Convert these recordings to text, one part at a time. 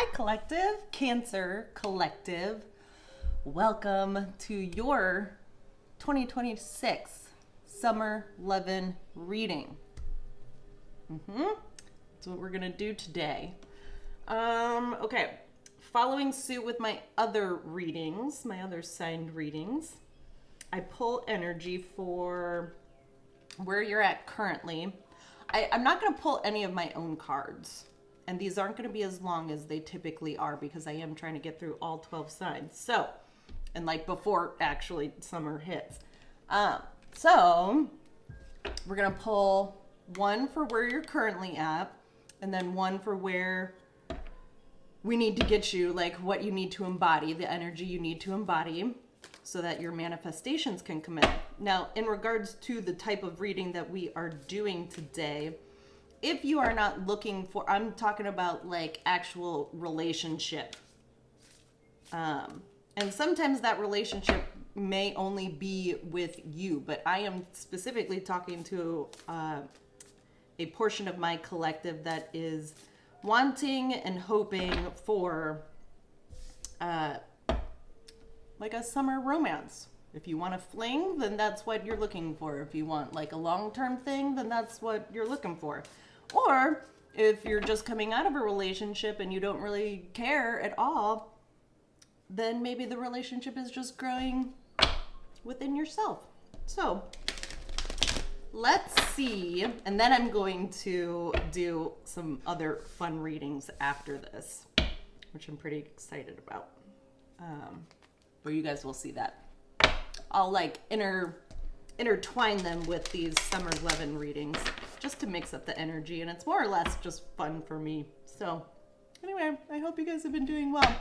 Hi, Collective, Cancer Collective. Welcome to your 2026 Summer Lovin reading. That's what we're gonna do today. Okay. Following suit with my other readings, my other signed readings, I pull energy for where you're at currently. I'm not going to pull any of my own cards. And these aren't going to be as long as they typically are because I am trying to get through all 12 signs. So, and like before actually summer hits. So, we're going to pull one for where you're currently at, and then one for where we need to get you, like what you need to embody, the energy you need to embody so that your manifestations can come in. Now, in regards to the type of reading that we are doing today, if you are not looking for, I'm talking about like actual relationship. And sometimes that relationship may only be with you, but I am specifically talking to a portion of my collective that is wanting and hoping for like a summer romance. If you want a fling, then that's what you're looking for. If you want like a long-term thing, then that's what you're looking for. Or if you're just coming out of a relationship and you don't really care at all, then maybe the relationship is just growing within yourself. So let's see. And then I'm going to do some other fun readings after this, which I'm pretty excited about. But you guys will see that. I'll like intertwine them with these Summer Lovin readings just to mix up the energy, and it's more or less just fun for me. So anyway, I hope you guys have been doing well.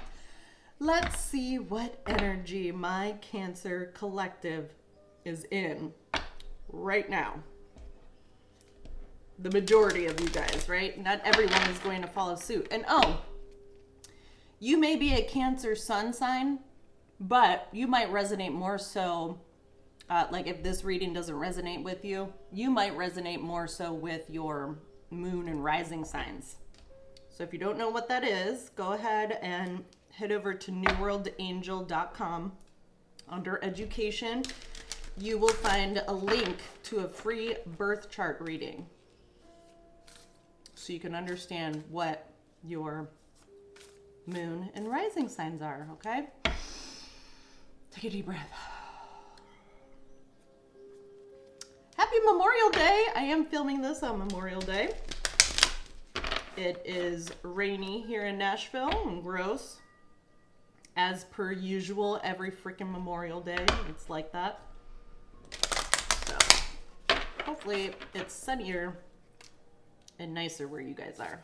Let's see what energy my Cancer Collective is in right now. The majority of you guys, right? Not everyone is going to follow suit. And you may be a Cancer sun sign, but you might resonate more so, like if this reading doesn't resonate with you, you might resonate more so with your moon and rising signs. So if you don't know what that is, go ahead and head over to newworldangel.com. Under education, you will find a link to a free birth chart reading so you can understand what your moon and rising signs are, okay? Take a deep breath. Happy Memorial Day. I am filming this on Memorial Day. It is rainy here in Nashville and gross. As per usual, every freaking Memorial Day, it's like that. So, hopefully it's sunnier and nicer where you guys are.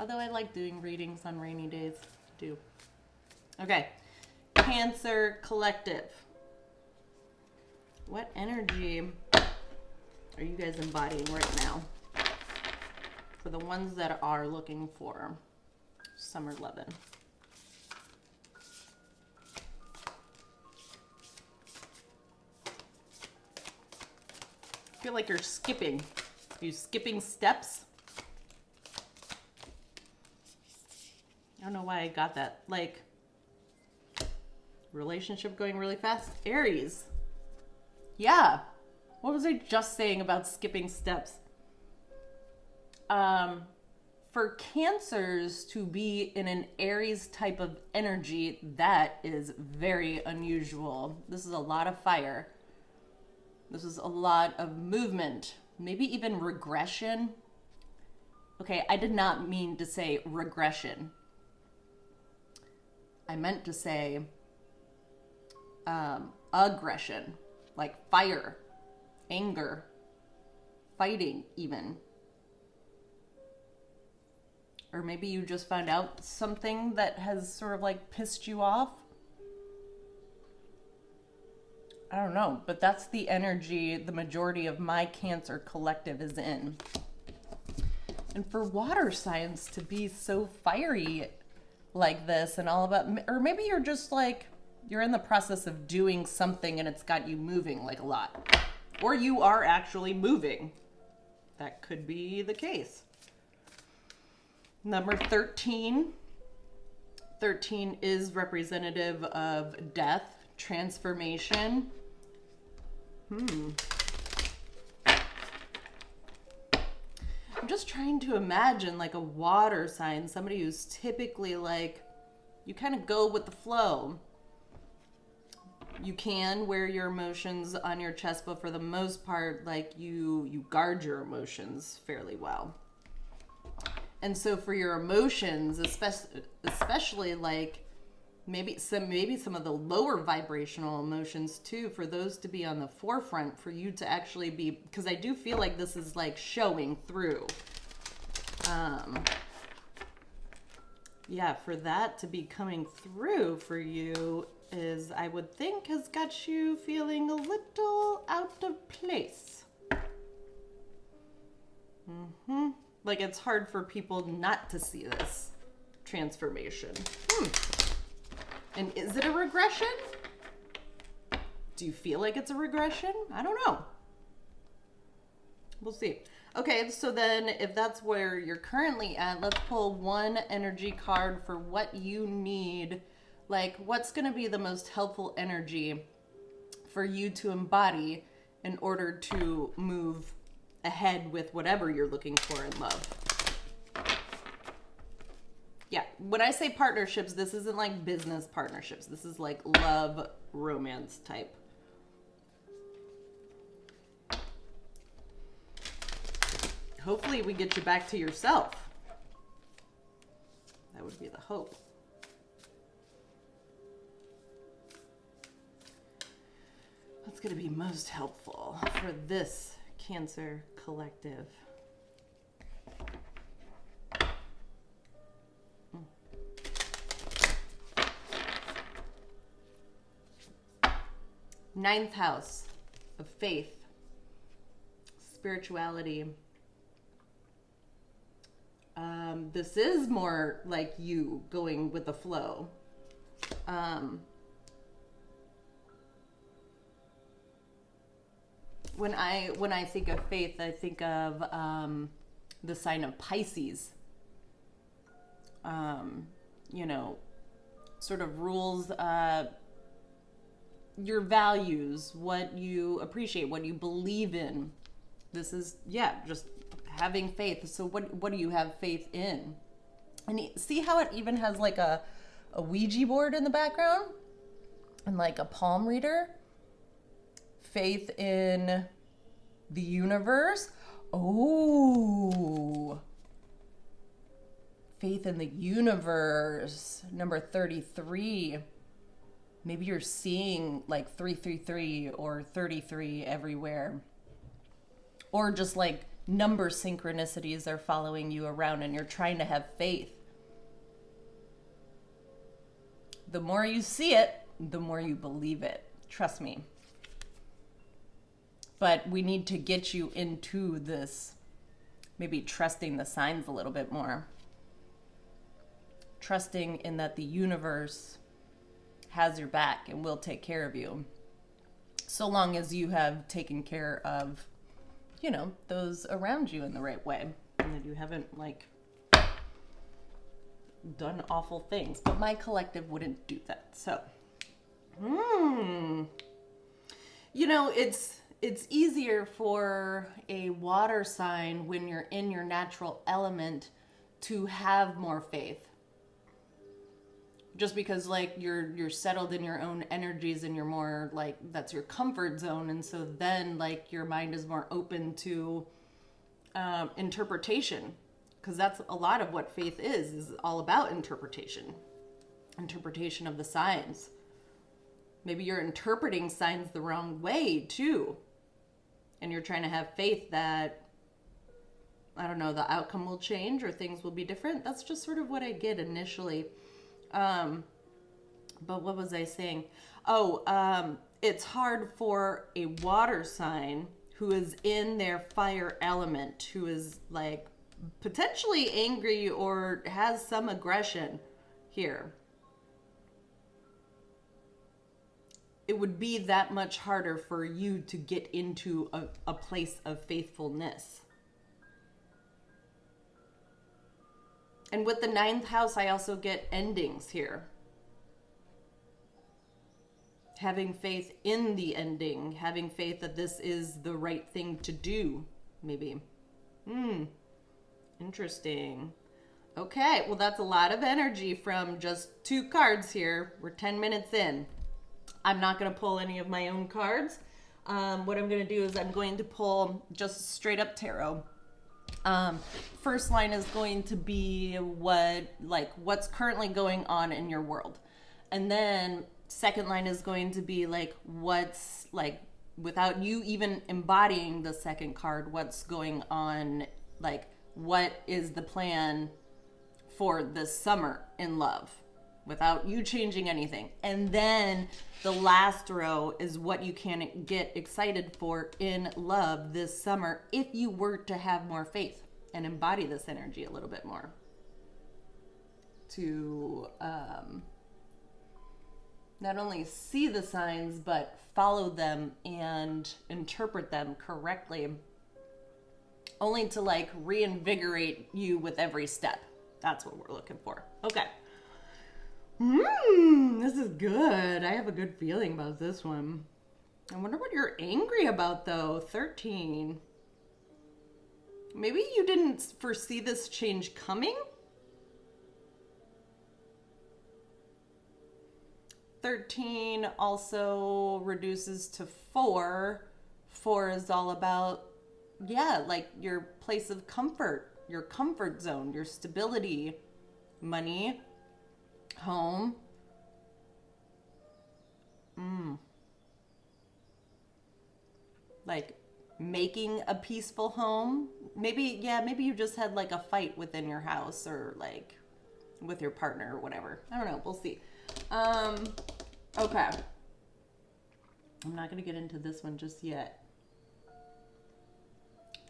Although I like doing readings on rainy days too. Okay. Cancer Collective. What energy are you guys embodying right now? For the ones that are looking for Summer Lovin. I feel like you're skipping. Are you skipping steps? I don't know why I got that. Like, relationship going really fast. Aries. Yeah. What was I just saying about skipping steps? For Cancers to be in an Aries type of energy, that is very unusual. This is a lot of fire. This is a lot of movement. Maybe even regression. Okay, I did not mean to say regression. I meant to say aggression, like fire, anger, fighting even. Or maybe you just found out something that has sort of like pissed you off. I don't know, but that's the energy the majority of my Cancer Collective is in. And for water signs to be so fiery like this and all about, or maybe you're just like, you're in the process of doing something and it's got you moving like a lot. Or you are actually moving. That could be the case. Number 13 13 is representative of death, transformation. I'm just trying to imagine like a water sign, somebody who's typically like, you kind of go with the flow. You can wear your emotions on your chest, but for the most part, like you guard your emotions fairly well. And so for your emotions, especially like maybe some of the lower vibrational emotions too, for those to be on the forefront, for you to actually be, because I do feel like this is like showing through. Yeah, for that to be coming through for you is, I would think, has got you feeling a little out of place. Like it's hard for people not to see this transformation. And is it a regression? Do you feel like it's a regression? I don't know. We'll see. Okay, so then if that's where you're currently at, let's pull one energy card for what you need. Like, what's going to be the most helpful energy for you to embody in order to move ahead with whatever you're looking for in love. Yeah, when I say partnerships, this isn't like business partnerships. This is like love, romance type. Hopefully we get you back to yourself. That would be the hope. What's going to be most helpful for this Cancer collective? Ninth house of faith, spirituality. This is more like you going with the flow. When I think of faith, I think of the sign of Pisces. You know, sort of rules your values, what you appreciate, what you believe in. This is, yeah, just having faith. So what do you have faith in? And see how it even has like a Ouija board in the background and like a palm reader? Faith in the universe. Oh, faith in the universe. Number 33. Maybe you're seeing like 333 or 33 everywhere. Or just like number synchronicities are following you around and you're trying to have faith. The more you see it, the more you believe it. Trust me. But we need to get you into this, maybe trusting the signs a little bit more. Trusting in that the universe has your back and will take care of you. So long as you have taken care of, you know, those around you in the right way. And that you haven't, like, done awful things. But my collective wouldn't do that. So, you know, it's easier for a water sign when you're in your natural element to have more faith. Just because like you're settled in your own energies and you're more like, that's your comfort zone. And so then like your mind is more open to interpretation, because that's a lot of what faith is all about. Interpretation of the signs. Maybe you're interpreting signs the wrong way too. And you're trying to have faith that, I don't know, the outcome will change or things will be different. That's just sort of what I get initially. But what was I saying? It's hard for a water sign who is in their fire element, who is like potentially angry or has some aggression here. It would be that much harder for you to get into a place of faithfulness. And with the 9th house, I also get endings here. Having faith in the ending, having faith that this is the right thing to do, maybe. Interesting. Okay, well, that's a lot of energy from just 2 cards here. We're 10 minutes in. I'm not going to pull any of my own cards. What I'm going to do is I'm going to pull just straight up tarot. First line is going to be what's currently going on in your world. And then second line is going to be like what's like, without you even embodying the second card, what's going on, like what is the plan for this summer in love without you changing anything. And then the last row is what you can get excited for in love this summer if you were to have more faith and embody this energy a little bit more. To not only see the signs, but follow them and interpret them correctly, only to like reinvigorate you with every step. That's what we're looking for. Okay. This is good. I have a good feeling about this one. I wonder what you're angry about though. 13. Maybe you didn't foresee this change coming? 13 also reduces to 4. 4 is all about, like your place of comfort, your comfort zone, your stability, money, home. Like making a peaceful home. Maybe you just had like a fight within your house or like with your partner or whatever. I don't know. We'll see. Okay. I'm not going to get into this one just yet.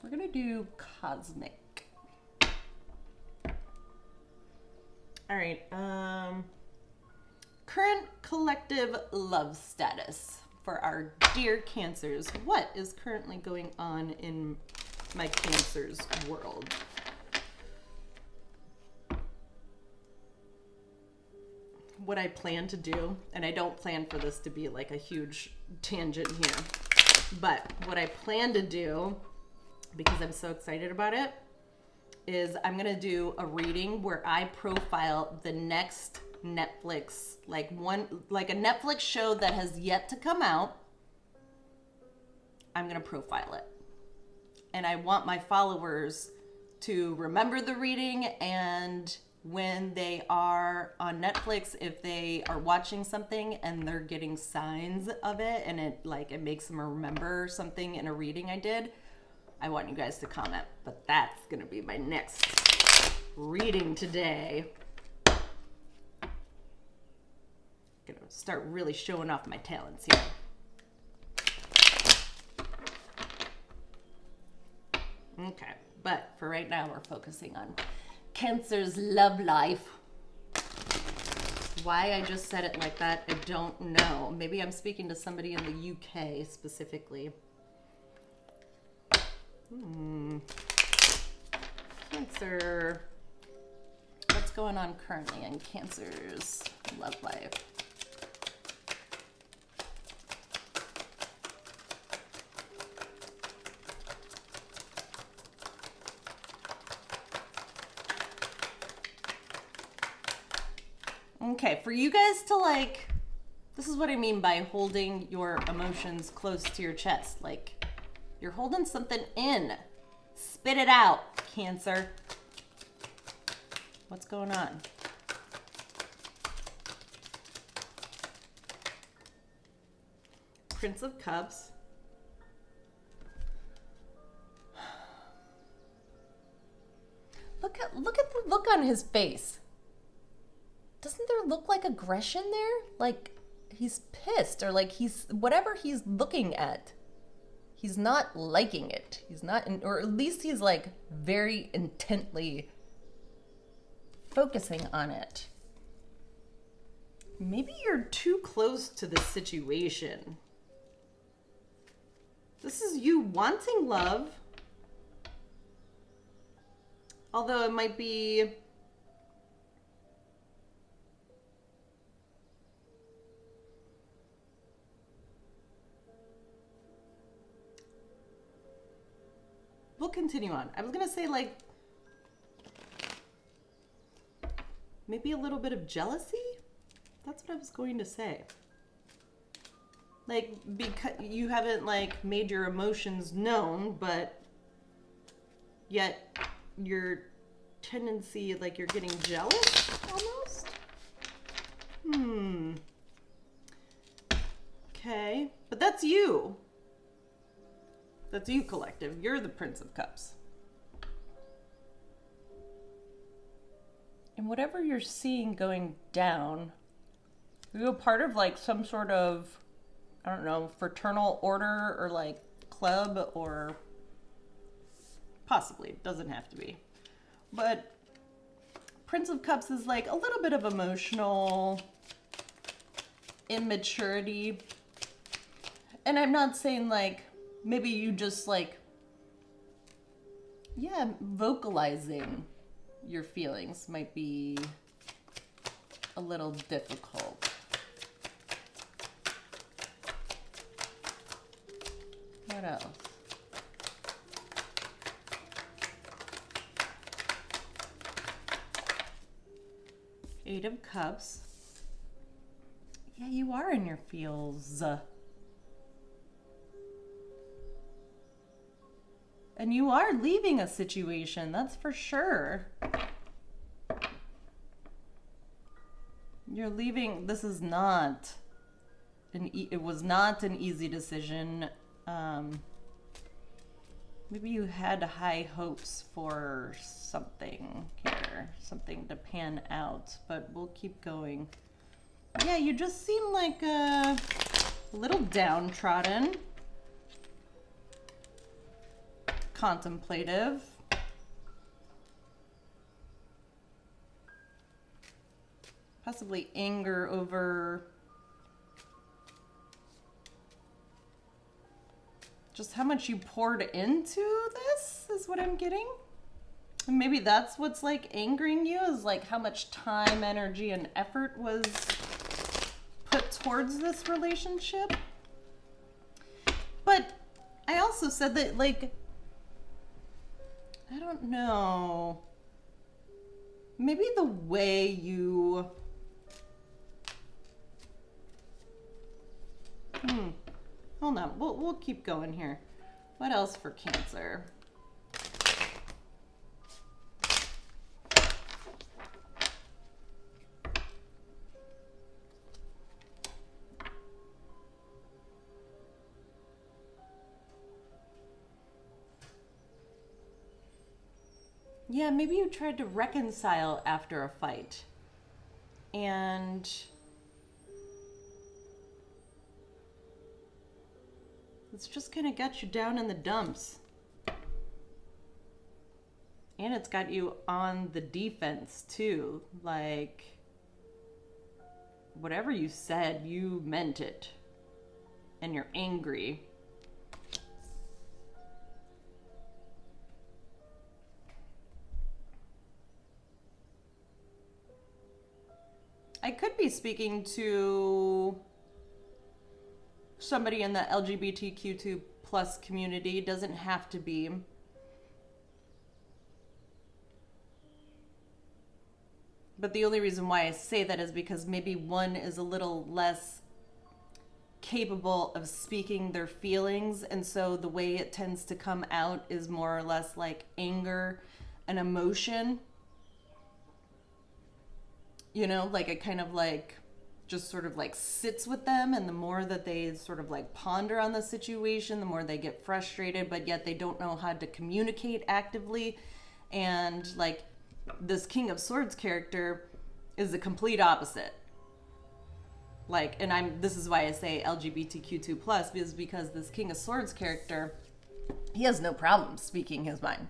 We're going to do cosmic. All right. Current collective love status for our dear Cancers. What is currently going on in my Cancers world? What I plan to do, and I don't plan for this to be like a huge tangent here, but what I plan to do, because I'm so excited about it, is I'm going to do a reading where I profile the next Netflix, like a Netflix show that has yet to come out. I'm going to profile it. And I want my followers to remember the reading, and when they are on Netflix, if they are watching something and they're getting signs of it and it makes them remember something in a reading I did, I want you guys to comment. But that's going to be my next reading today. Gonna start really showing off my talents here. Okay, but for right now, we're focusing on Cancer's love life. Why I just said it like that, I don't know. Maybe I'm speaking to somebody in the UK specifically. Cancer. What's going on currently in Cancer's love life? Okay, for you guys to this is what I mean by holding your emotions close to your chest. Like, you're holding something in. Spit it out, Cancer. What's going on? Prince of Cups. Look at the look on his face. Doesn't there look like aggression there? Like he's pissed, or like he's whatever he's looking at. He's not liking it. He's not, or at least he's like very intently focusing on it. Maybe you're too close to the situation. This is you wanting love. Although it might be we'll continue on. I was gonna say like maybe a little bit of jealousy. That's what I was going to say. Like, because you haven't like made your emotions known, but yet your tendency, like you're getting jealous almost. Okay, but that's you. That's you, collective. You're the Prince of Cups. And whatever you're seeing going down, are you a part of like some sort of, I don't know, fraternal order or like club, or possibly, it doesn't have to be. But Prince of Cups is like a little bit of emotional immaturity. And I'm not saying like, maybe you just like, yeah, vocalizing your feelings might be a little difficult. What else? Eight of Cups. Yeah, you are in your feels. And you are leaving a situation, that's for sure. You're leaving, this is not, it was not an easy decision. Maybe you had high hopes for something here, something to pan out, but we'll keep going. Yeah, you just seem like a little downtrodden. Contemplative. Possibly anger over just how much you poured into this is what I'm getting. And maybe that's what's like angering you, is like how much time, energy, and effort was put towards this relationship. But I also said that like, I don't know. Maybe the way you... Hold on. We'll keep going here. What else for Cancer? Yeah, maybe you tried to reconcile after a fight. And it's just kind of got you down in the dumps. And it's got you on the defense too. Like, whatever you said, you meant it. And you're angry. I could be speaking to somebody in the LGBTQ2 plus community. Doesn't have to be. But the only reason why I say that is because maybe one is a little less capable of speaking their feelings, and so the way it tends to come out is more or less like anger and emotion. You know, like it kind of like just sort of like sits with them, and the more that they sort of like ponder on the situation, the more they get frustrated, but yet they don't know how to communicate actively. And like this King of Swords character is the complete opposite. Like, and this is why I say LGBTQ2 plus, is because this King of Swords character, he has no problem speaking his mind.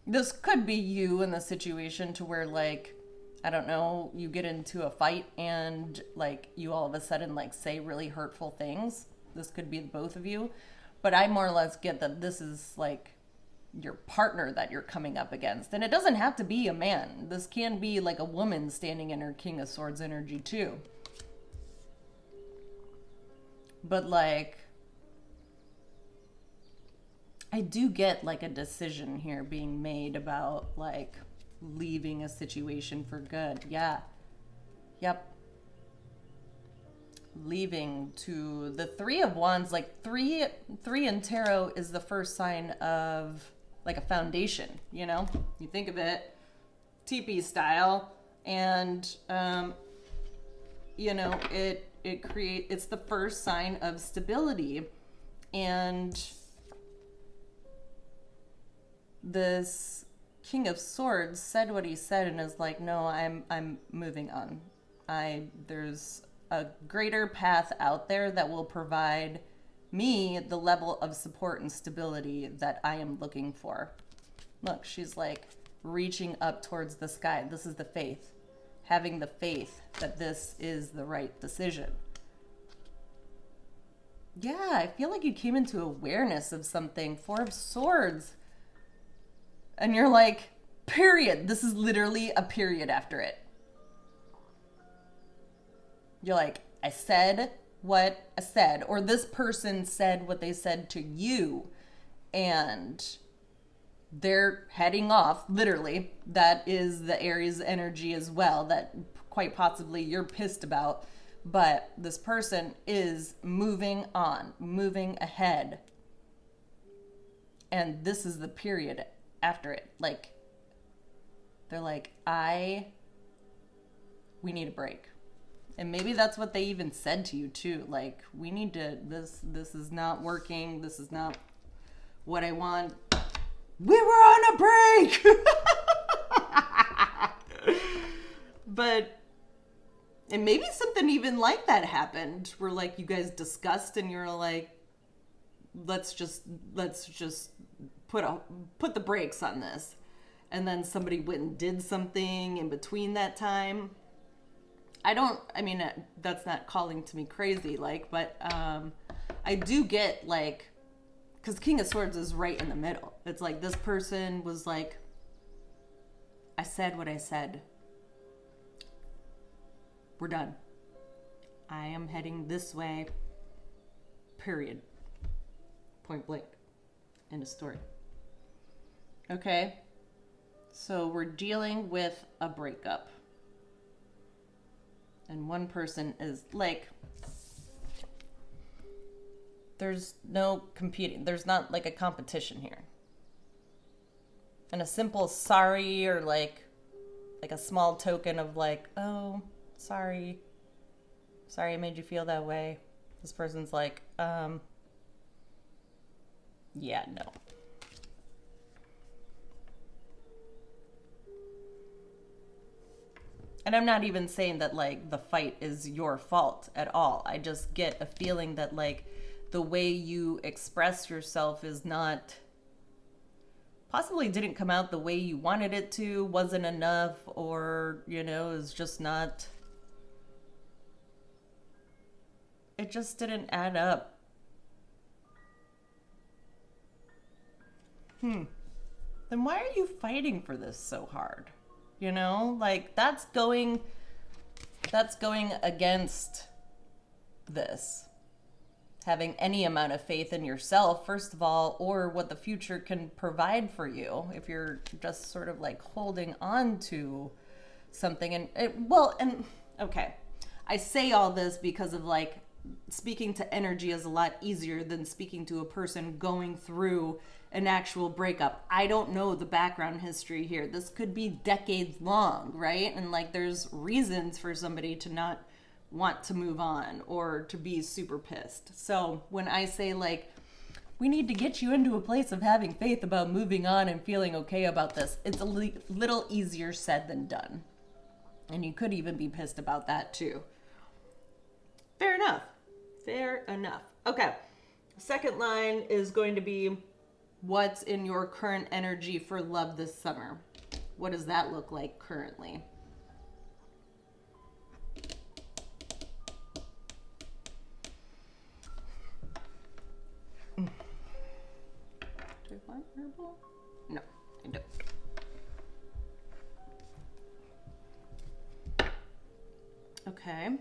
This could be you in the situation to where, like, I don't know, you get into a fight and, like, you all of a sudden, like, say really hurtful things. This could be both of you. But I more or less get that this is, like, your partner that you're coming up against. And it doesn't have to be a man. This can be, like, a woman standing in her King of Swords energy, too. But, like, I do get like a decision here being made about like leaving a situation for good. Yeah. Yep. Leaving to the Three of Wands, like three in tarot is the first sign of like a foundation, you know? You think of it teepee style, and you know, it's the first sign of stability. And this King of Swords said what he said and is like, no, I'm moving on. There's a greater path out there that will provide me the level of support and stability that I am looking for. Look, she's like reaching up towards the sky. This is the faith. Having the faith that this is the right decision. Yeah, I feel like you came into awareness of something. Four of Swords. And you're like, period. This is literally a period after it. You're like, I said what I said, or this person said what they said to you, and they're heading off, literally. That is the Aries energy as well, that quite possibly you're pissed about, but this person is moving on, moving ahead. And this is the period after it. Like, they're like, we need a break. And maybe that's what they even said to you too. Like, we need to, this is not working. This is not what I want. We were on a break. But, and maybe something even like that happened where like you guys discussed and you're like, let's just put the brakes on this. And then somebody went and did something in between that time. That's not calling to me crazy, like, but I do get, like, because King of Swords is right in the middle. It's like this person was like, I said what I said. We're done. I am heading this way, period. Point blank. End of story. Okay, so we're dealing with a breakup. And one person is like, there's no competing. There's not like a competition here. And a simple sorry or like a small token of like, oh, sorry I made you feel that way. This person's like, yeah, no. And I'm not even saying that, like, the fight is your fault at all. I just get a feeling that, like, the way you express yourself is not, possibly didn't come out the way you wanted it to, wasn't enough, or, you know, is just not, it just didn't add up. Then why are you fighting for this so hard? You know, like that's going against this. Having any amount of faith in yourself, first of all, or what the future can provide for you if you're just sort of like holding on to something. Okay. I say all this because of like speaking to energy is a lot easier than speaking to a person going through an actual breakup. I don't know the background history here. This could be decades long, right? And like there's reasons for somebody to not want to move on or to be super pissed. So when I say like, we need to get you into a place of having faith about moving on and feeling okay about this, it's a little easier said than done. And you could even be pissed about that too. Fair enough. Fair enough. Okay. Second line is going to be, what's in your current energy for love this summer? What does that look like currently? Do I want herbal? No, I don't. Okay.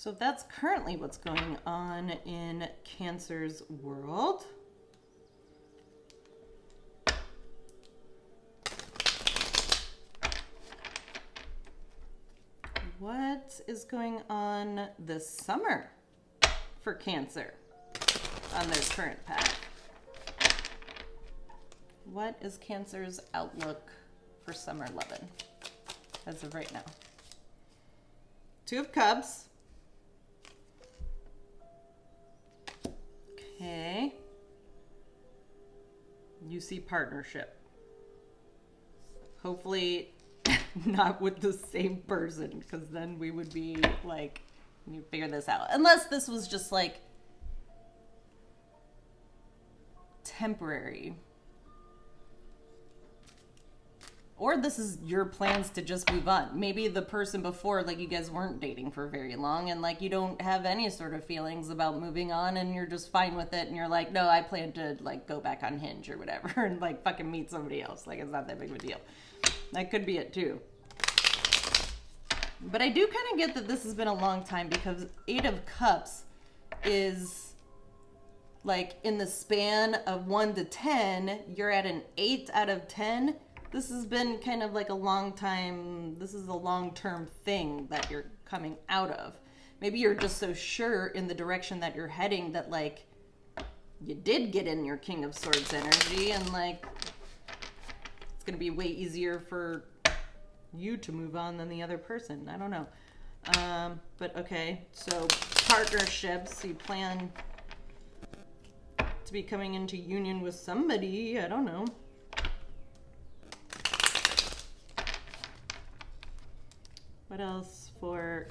So that's currently what's going on in Cancer's world. What is going on this summer for Cancer on their current path? What is Cancer's outlook for Summer Lovin' as of right now? Two of Cups. Okay. You see partnership. Hopefully not with the same person, because then we would be like, you figure this out. Unless this was just like temporary. Or this is your plans to just move on. Maybe the person before, like, you guys weren't dating for very long and, like, you don't have any sort of feelings about moving on and you're just fine with it and you're like, no, I plan to, like, go back on Hinge or whatever and, like, fucking meet somebody else. Like, it's not that big of a deal. That could be it, too. But I do kind of get that this has been a long time, because 8 of Cups is, like, in the span of 1 to 10, you're at an 8 out of 10. This has been kind of like a long time, this is a long-term thing that you're coming out of. Maybe you're just so sure in the direction that you're heading that, like, you did get in your King of Swords energy, and, like, it's going to be way easier for you to move on than the other person. I don't know. But, okay, so partnerships, you plan to be coming into union with somebody, I don't know. What else for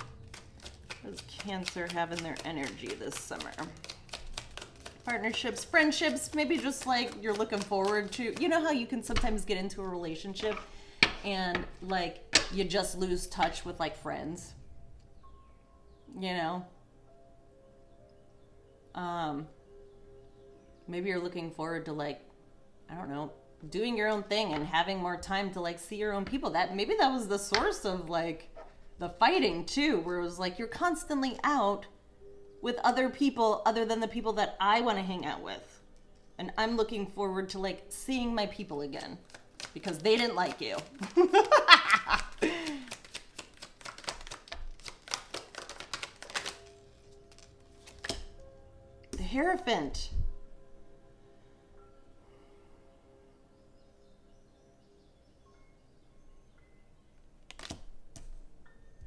does Cancer have in their energy this summer? Partnerships, friendships, maybe just like you're looking forward to, you know how you can sometimes get into a relationship and like you just lose touch with like friends, you know? Maybe you're looking forward to, like, I don't know, doing your own thing and having more time to like see your own people. That maybe that was the source of like the fighting too, where it was like you're constantly out with other people other than the people that I want to hang out with. And I'm looking forward to like seeing my people again because they didn't like you. The Hierophant.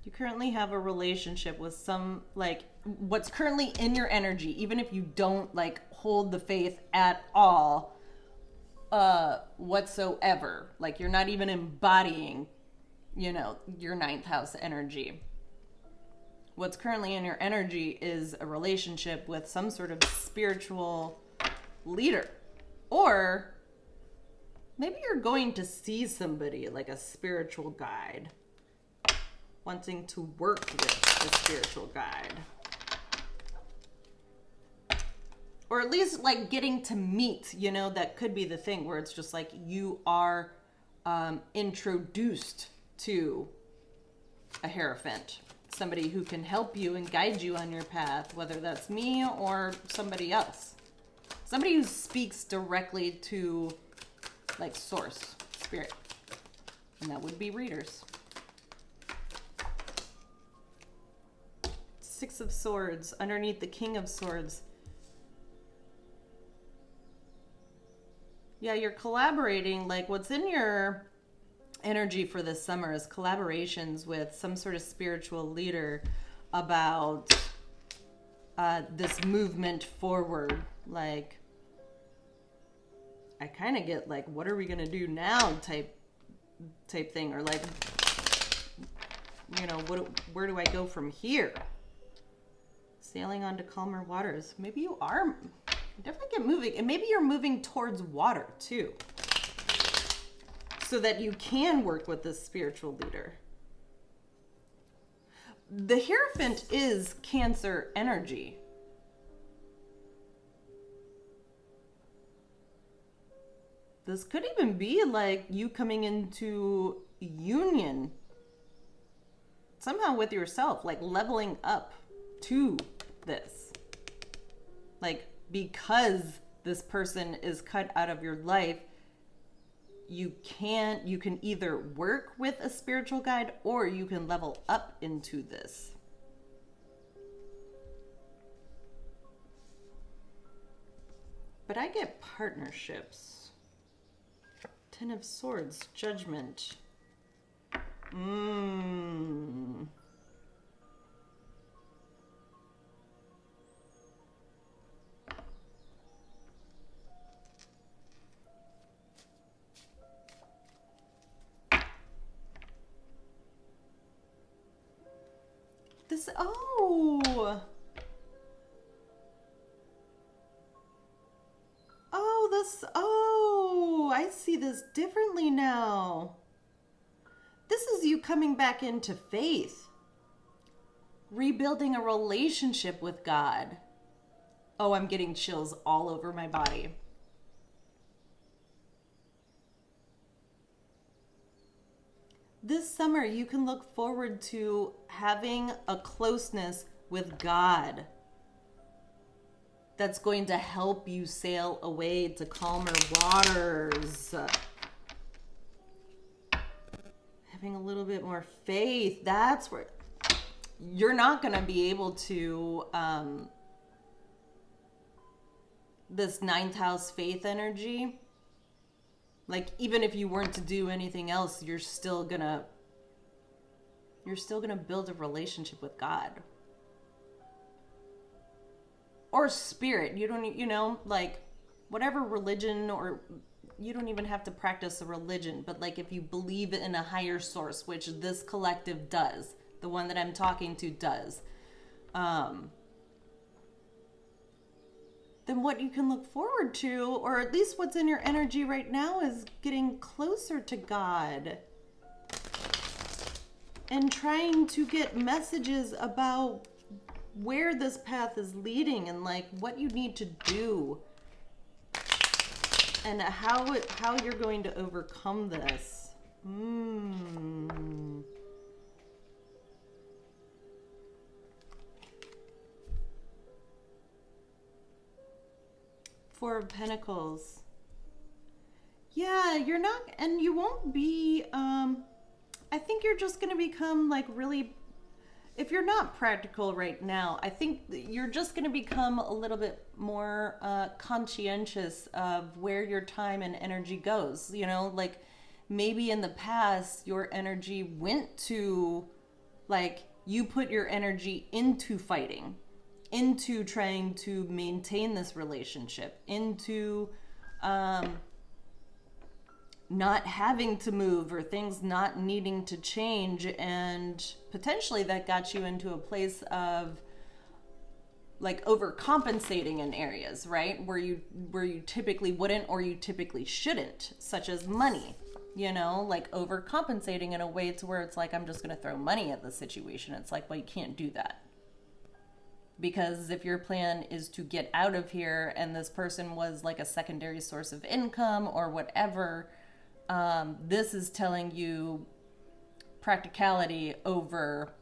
You currently have a relationship with some, like, what's currently in your energy, even if you don't, like, hold the faith at all, whatsoever. Like, you're not even embodying, you know, your 9th house energy. What's currently in your energy is a relationship with some sort of spiritual leader. Or maybe you're going to see somebody, like a spiritual guide, wanting to work with a spiritual guide. Or at least like getting to meet, you know, that could be the thing where it's just like you are introduced to a Hierophant. Somebody who can help you and guide you on your path, whether that's me or somebody else. Somebody who speaks directly to like source, spirit. And that would be readers. 6 of Swords underneath the King of Swords. Yeah, you're collaborating. Like, what's in your energy for this summer is collaborations with some sort of spiritual leader about this movement forward. Like, I kind of get like, what are we gonna do now type thing, or like, you know, where do I go from here? Sailing onto calmer waters. Maybe you are. Definitely get moving. And maybe you're moving towards water too. So that you can work with this spiritual leader. The Hierophant is Cancer energy. This could even be like you coming into union somehow with yourself, like leveling up to this. Like, because this person is cut out of your life, you can either work with a spiritual guide or you can level up into this. But I get partnerships. Ten of Swords, Judgment. This, I see this differently now. This is you coming back into faith. Rebuilding a relationship with God. Oh, I'm getting chills all over my body. This summer, you can look forward to having a closeness with God that's going to help you sail away to calmer waters. Having a little bit more faith. That's where you're not going to be able to, this ninth house faith energy. Like, even if you weren't to do anything else, you're still gonna build a relationship with God. Or spirit. You don't, like, whatever religion, or you don't even have to practice a religion, but like if you believe in a higher source, which this collective does, the one that I'm talking to does, then what you can look forward to, or at least what's in your energy right now, is getting closer to God and trying to get messages about where this path is leading and like what you need to do and how you're going to overcome this. Four of Pentacles. Yeah, you're not, and you won't be, I think you're just going to become like really, if you're not practical right now, I think you're just going to become a little bit more conscientious of where your time and energy goes. You know, like maybe in the past, your energy went to, like, you put your energy into fighting, into trying to maintain this relationship, into not having to move or things not needing to change, and potentially that got you into a place of like overcompensating in areas, right, where you typically wouldn't, or you typically shouldn't, such as money, you know, like overcompensating in a way to where it's like, I'm just going to throw money at the situation. It's like, well, you can't do that. Because if your plan is to get out of here and this person was like a secondary source of income or whatever, this is telling you practicality over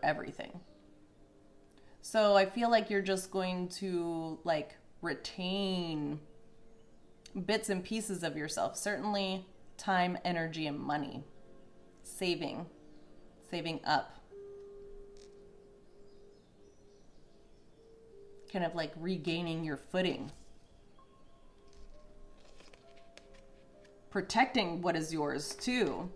everything. So I feel like you're just going to like retain bits and pieces of yourself. Certainly time, energy, and money. Saving up. Kind of like regaining your footing. Protecting what is yours too.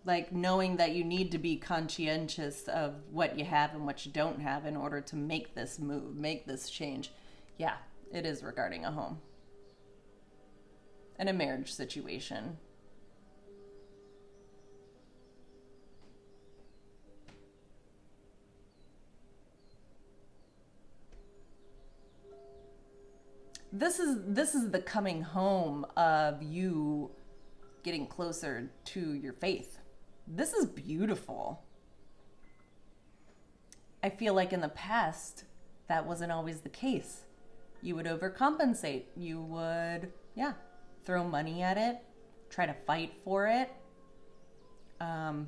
Like knowing that you need to be conscientious of what you have and what you don't have in order to make this move, make this change. Yeah, it is regarding a home and a marriage situation. This is the coming home of you getting closer to your faith. This is beautiful. I feel like in the past, that wasn't always the case. You would overcompensate. You would, throw money at it, try to fight for it. Um,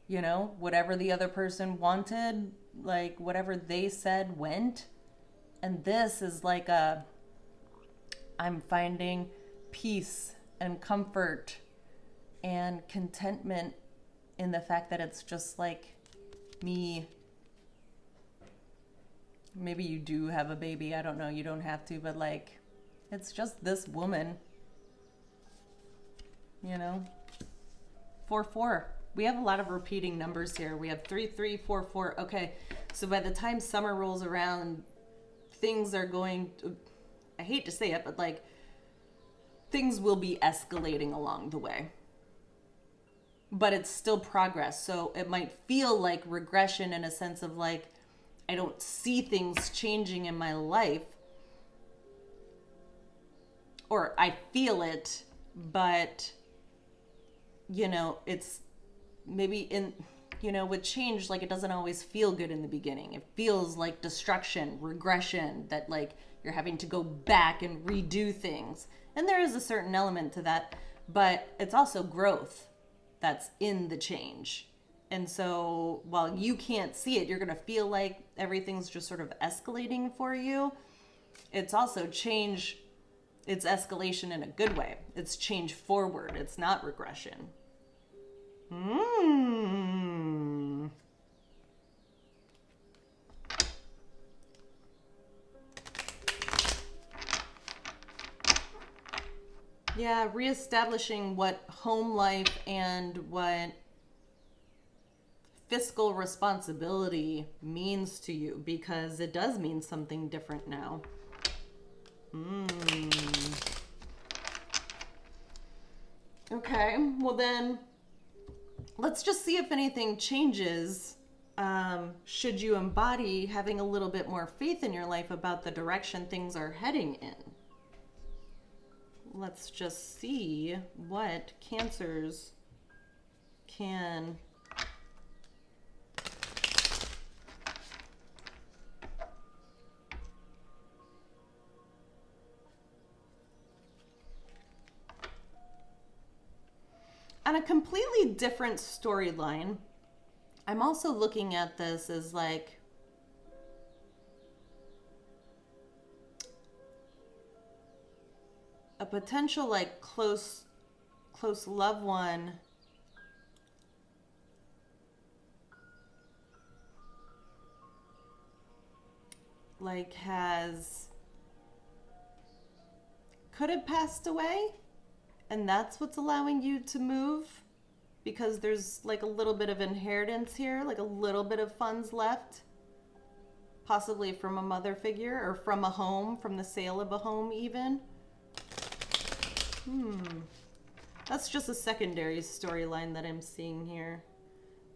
you know, whatever the other person wanted, like whatever they said went. And this is like I'm finding peace and comfort and contentment in the fact that it's just like me. Maybe you do have a baby, I don't know, you don't have to, but like it's just this woman, you know. 4-4. We have a lot of repeating numbers here. We have 3-3-4-4. Okay, so by the time summer rolls around, things are going to, I hate to say it, but like things will be escalating along the way. But it's still progress. So it might feel like regression in a sense of like, I don't see things changing in my life. Or I feel it, but, you know, it's maybe in, you know, with change, like it doesn't always feel good in the beginning. It feels like destruction, regression, that like you're having to go back and redo things. And there is a certain element to that, but it's also growth that's in the change. And so while you can't see it, you're going to feel like everything's just sort of escalating for you. It's also change. It's escalation in a good way. It's change forward. It's not regression. Yeah, reestablishing what home life and what fiscal responsibility means to you, because it does mean something different now. Okay, well then, let's just see if anything changes. Should you embody having a little bit more faith in your life about the direction things are heading in? Let's just see what Cancers can on a completely different storyline. I'm also looking at this as like a potential like close loved one like could have passed away, and that's what's allowing you to move, because there's like a little bit of inheritance here, like a little bit of funds left, possibly from a mother figure or from a home, from the sale of a home even. That's just a secondary storyline that I'm seeing here.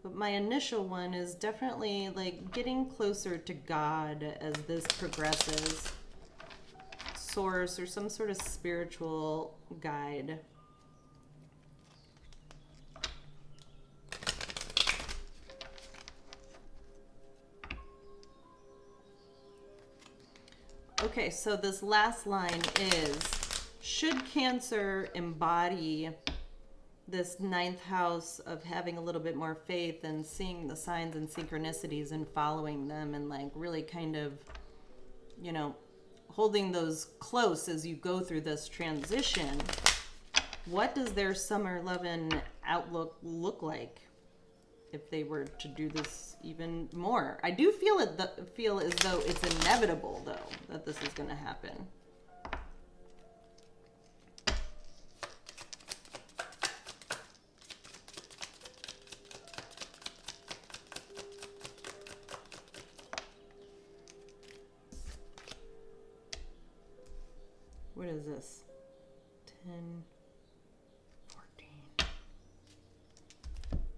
But my initial one is definitely like getting closer to God as this progresses. Source or some sort of spiritual guide. Okay, so this last line is, should Cancer embody this 9th house of having a little bit more faith and seeing the signs and synchronicities and following them and like really kind of, you know, holding those close as you go through this transition, what does their Summer Lovin outlook look like if they were to do this even more? I do feel as though it's inevitable, though, that this is going to happen. What is this? 10, 14.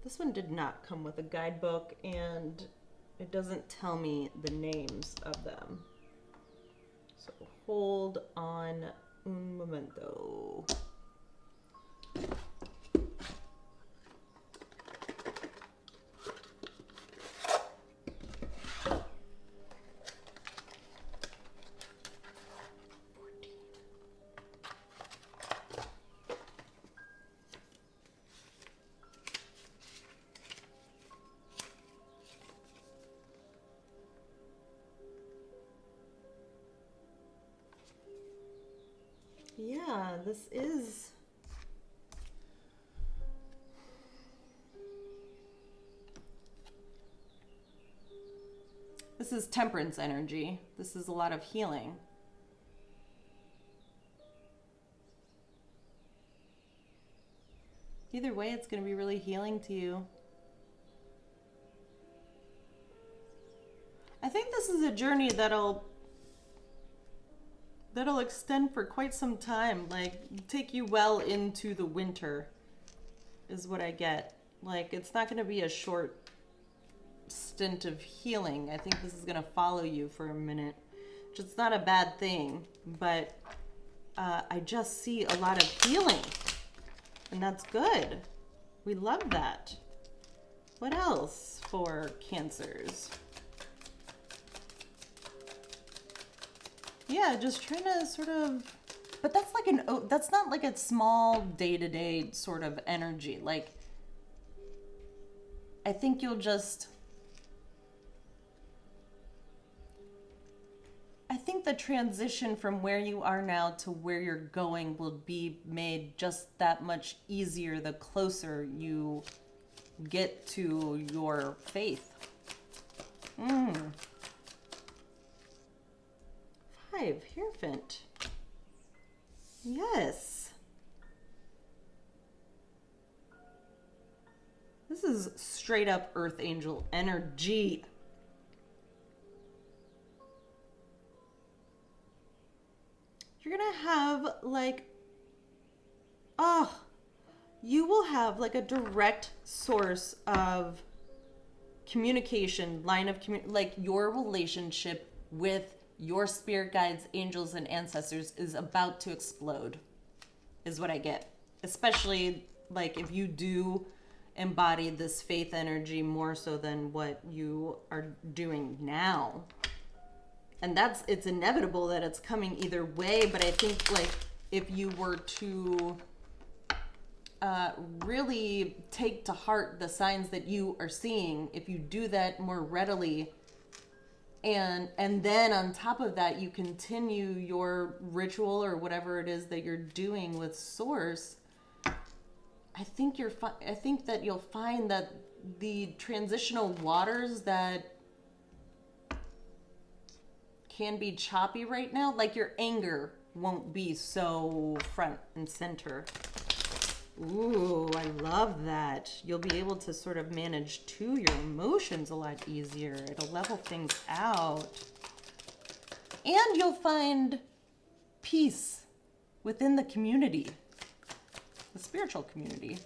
This one did not come with a guidebook, and it doesn't tell me the names of them. So hold on un momento. Yeah, this is... This is temperance energy. This is a lot of healing. Either way, it's going to be really healing to you. I think this is a journey that'll extend for quite some time, like take you well into the winter is what I get. Like, it's not going to be a short stint of healing. I think this is going to follow you for a minute, which is not a bad thing, but I just see a lot of healing, and that's good. We love that. What else for Cancers? Yeah, just trying to sort of, but that's like that's not like a small day-to-day sort of energy. Like, I think you'll just, I think the transition from where you are now to where you're going will be made just that much easier the closer you get to your faith. 5, Hierophant. Yes. This is straight up Earth Angel energy. You're gonna have like, you will have like a direct source of communication, line of like your relationship with your spirit guides, angels, and ancestors is about to explode, is what I get. Especially like if you do embody this faith energy more so than what you are doing now. And it's inevitable that it's coming either way, but I think like if you were to really take to heart the signs that you are seeing, if you do that more readily, and then on top of that, you continue your ritual or whatever it is that you're doing with Source, I think that you'll find that the transitional waters that can be choppy right now, like your anger won't be so front and center. Ooh, I love that. You'll be able to sort of manage your emotions a lot easier. It'll level things out. And you'll find peace within the community, the spiritual community.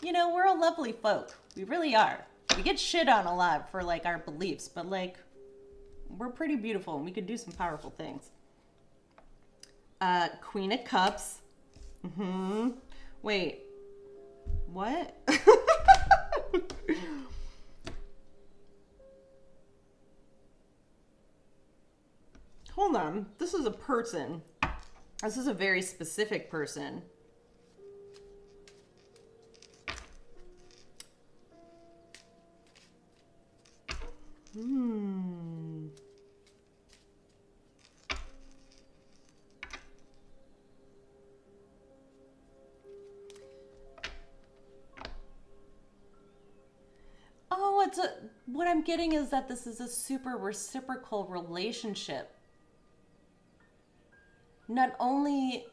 You know, we're a lovely folk. We really are. We get shit on a lot for like our beliefs, but like, we're pretty beautiful and we could do some powerful things. Queen of Cups. Wait. What? Hold on. This is a person. This is a very specific person. What I'm getting is that this is a super reciprocal relationship. Not only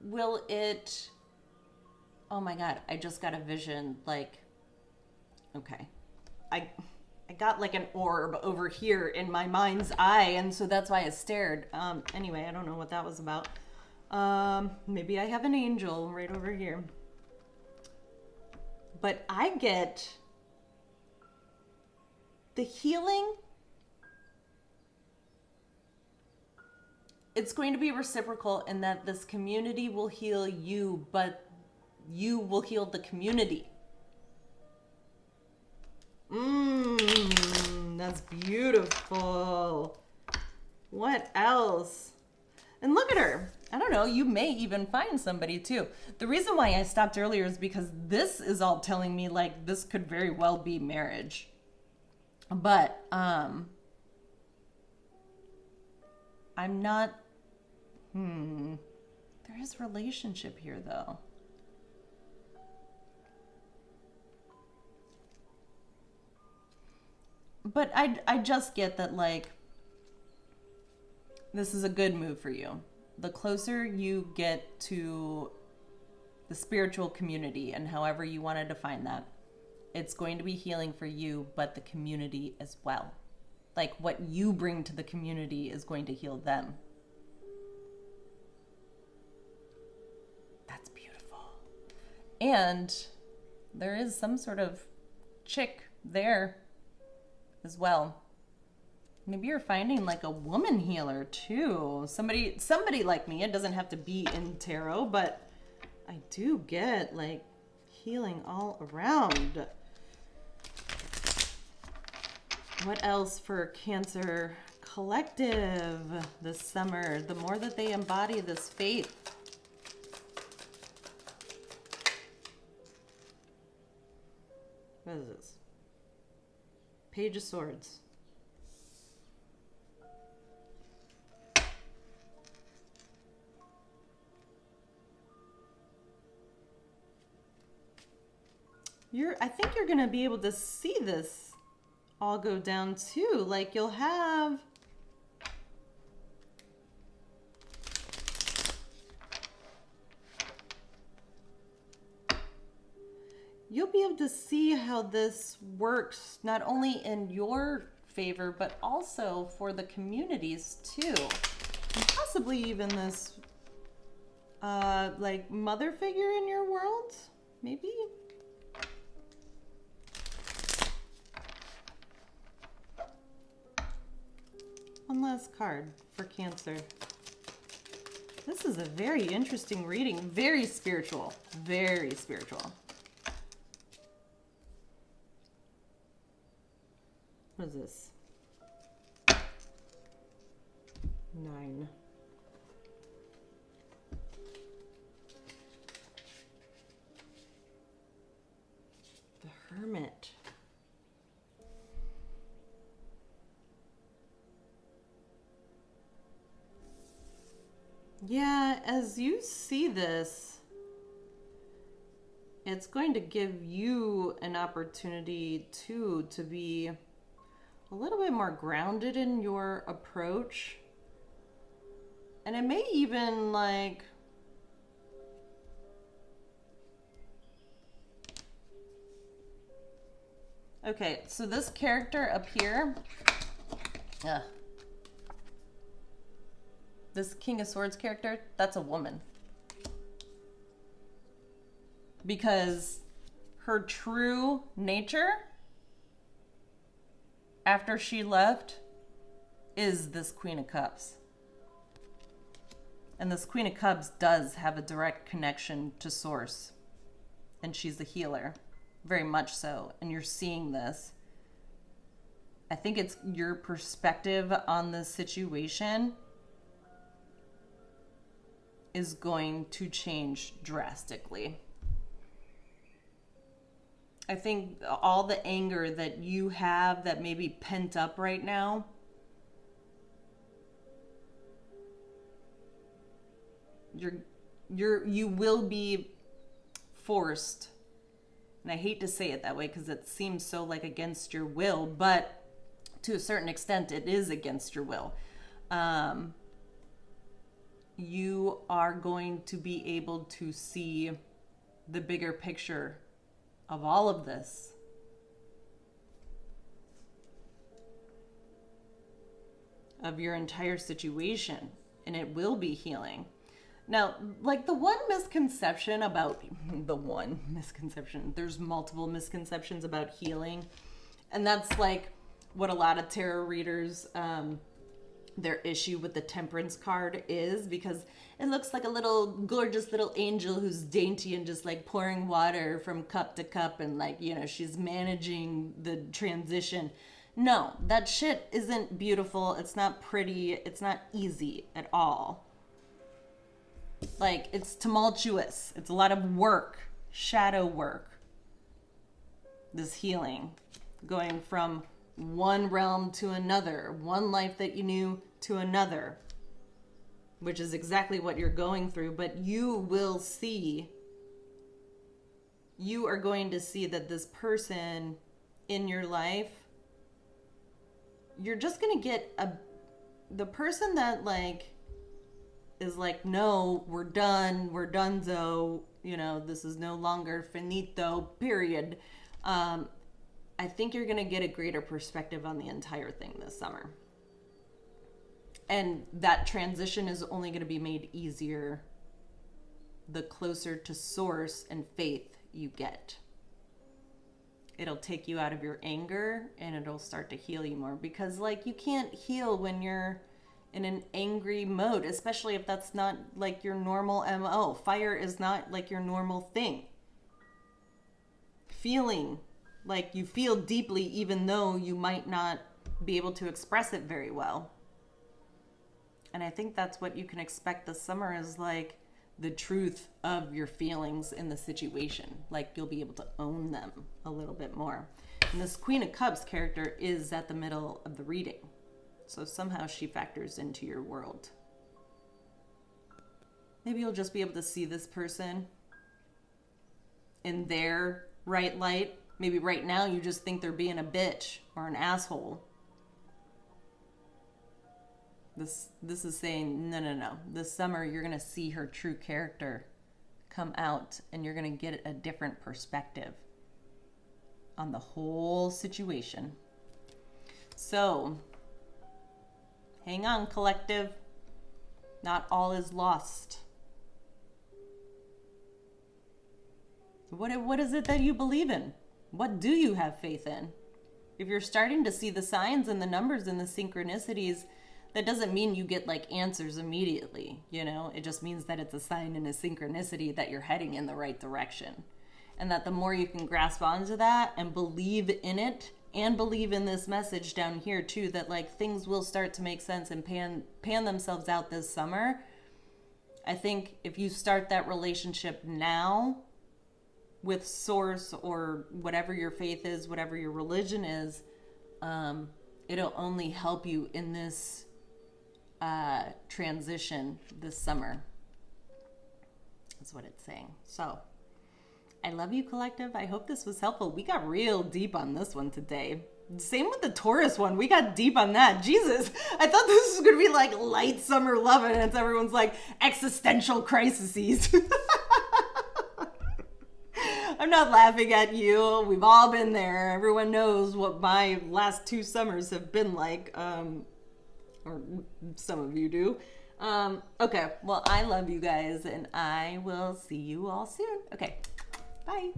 will it, oh my God, I just got a vision, like, okay, I got like an orb over here in my mind's eye, and so that's why I stared. Anyway, I don't know what that was about. Maybe I have an angel right over here. But I get the healing. It's going to be reciprocal in that this community will heal you, but you will heal the community. That's beautiful. What else? And look at her. I don't know, you may even find somebody too. The reason why I stopped earlier is because this is all telling me like this could very well be marriage. But I'm not There is relationship here, though. But I just get that, like, this is a good move for you. The closer you get to the spiritual community, and however you want to define that, it's going to be healing for you, but the community as well. Like, what you bring to the community is going to heal them. That's beautiful. And there is some sort of chick there as well. Maybe you're finding like a woman healer too. Somebody like me. It doesn't have to be in tarot, but I do get like healing all around. What else for Cancer Collective this summer? The more that they embody this faith. What is this? Page of Swords. I think you're going to be able to see this all go down too. Like you'll be able to see how this works not only in your favor, but also for the communities too. And possibly even this like mother figure in your world, maybe? One last card for Cancer. This is a very interesting reading. Very spiritual. Very spiritual. What is this? 9. The Hermit. Yeah, as you see this, it's going to give you an opportunity too to be a little bit more grounded in your approach. And it may even like okay, so this character up here, this King of Swords character, that's a woman. Because her true nature, after she left, is this Queen of Cups. And this Queen of Cups does have a direct connection to Source. And she's a healer, very much so. And you're seeing this. I think it's your perspective on the situation is going to change drastically. I think all the anger that you have that may be pent up right now, you will be forced, and I hate to say it that way because it seems so like against your will, but to a certain extent it is against your will. You are going to be able to see the bigger picture of all of this. Of your entire situation. And it will be healing. Now, like there's multiple misconceptions about healing. And that's like what a lot of tarot readers, their issue with the Temperance card is, because it looks like a little gorgeous little angel who's dainty and just like pouring water from cup to cup and like, you know, she's managing the transition. No, that shit isn't beautiful. It's not pretty. It's not easy at all. Like, it's tumultuous. It's a lot of work, shadow work. This healing, going from one realm to another, one life that you knew to another. which is exactly what you're going through, but you are going to see that this person in your life, you're just going to get the person that like is like, no, we're donezo, this is no longer finito, period. I think you're going to get a greater perspective on the entire thing this summer. And that transition is only going to be made easier the closer to source and faith you get. It'll take you out of your anger and it'll start to heal you more, because like you can't heal when you're in an angry mode, especially if that's not like your normal MO. Fire is not like your normal thing. Feeling like you feel deeply even though you might not be able to express it very well. And I think that's what you can expect this summer, is like the truth of your feelings in the situation. Like you'll be able to own them a little bit more. And this Queen of Cups character is at the middle of the reading. So somehow she factors into your world. Maybe you'll just be able to see this person in their right light. Maybe right now you just think they're being a bitch or an asshole. This is saying, no. This summer you're going to see her true character come out, and you're going to get a different perspective on the whole situation. So, hang on, collective. Not all is lost. What is it that you believe in? What do you have faith in? If you're starting to see the signs and the numbers and the synchronicities, that doesn't mean you get like answers immediately, It just means that it's a sign and a synchronicity that you're heading in the right direction. And that the more you can grasp onto that and believe in it, and believe in this message down here too, that like things will start to make sense and pan themselves out this summer. I think if you start that relationship now with source or whatever your faith is, whatever your religion is, it'll only help you in this transition this summer. That's what it's saying. So I love you, collective. I hope this was helpful. We got real deep on this one today. Same with the Taurus one. We got deep on that. Jesus, I thought this was going to be like light Summer Lovin', and it's everyone's like existential crises. I'm not laughing at you. We've all been there. Everyone knows what my last 2 summers have been like. Or some of you do. Okay, well, I love you guys, and I will see you all soon. Okay, bye.